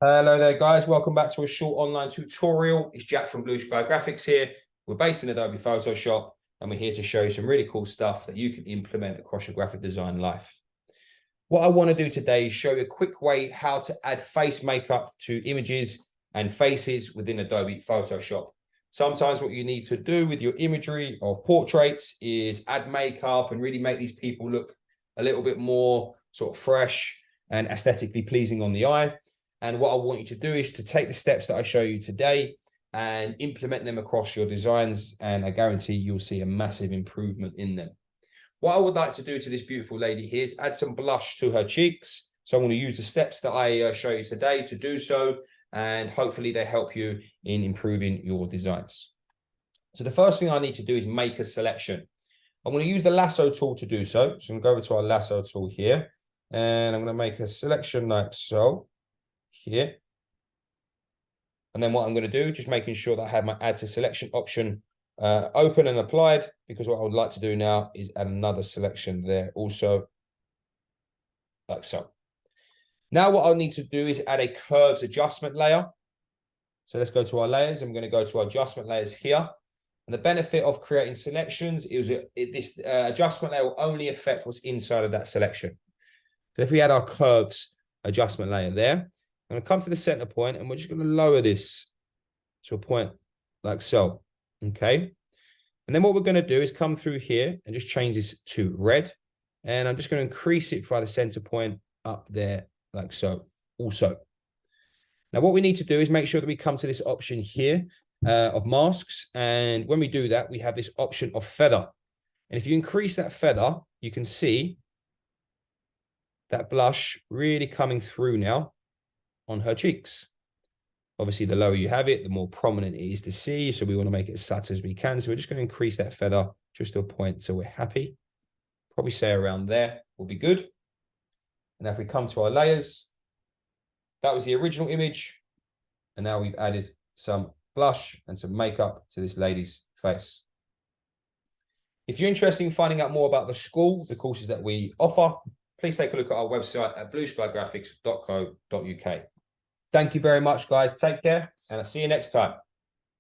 Hello there, guys. Welcome back to a short online tutorial. It's Jack from Blue Sky Graphics here. We're based in Adobe Photoshop, and we're here to show you some really cool stuff that you can implement across your graphic design life. What I want to do today is show you a quick way how to add face makeup to images and faces within Adobe Photoshop. Sometimes what you need to do with your imagery of portraits is add makeup and really make these people look a little bit more sort of fresh and aesthetically pleasing on the eye. And what I want you to do is to take the steps that I show you today and implement them across your designs. And I guarantee you'll see a massive improvement in them. What I would like to do to this beautiful lady here is add some blush to her cheeks. So I'm going to use the steps that I show you today to do so. And hopefully they help you in improving your designs. So the first thing I need to do is make a selection. I'm going to use the lasso tool to do so. So I'm going to go over to our lasso tool here. And I'm going to make a selection like so. Here. And then what I'm going to do, just making sure that I have my add to selection option open and applied, because what I would like to do now is add another selection there also, like so. Now what I'll need to do is add a curves adjustment layer. So let's go to our layers. I'm going to go to our adjustment layers here. And the benefit of creating selections is this adjustment layer will only affect what's inside of that selection. So if we add our curves adjustment layer there, I'm going to come to the center point and we're just going to lower this to a point like so. Okay. And then what we're going to do is come through here and just change this to red. And I'm just going to increase it by the center point up there like so also. Now what we need to do is make sure that we come to this option here of masks. And when we do that, we have this option of feather. And if you increase that feather, you can see that blush really coming through now on her cheeks. Obviously, the lower you have it, the more prominent it is to see. So we want to make it as subtle as we can. So we're just going to increase that feather just to a point so we're happy. Probably say around there will be good. And if we come to our layers, that was the original image. And now we've added some blush and some makeup to this lady's face. If you're interested in finding out more about the school, the courses that we offer, please take a look at our website at blueskygraphics.co.uk. Thank you very much, guys. Take care, and I'll see you next time.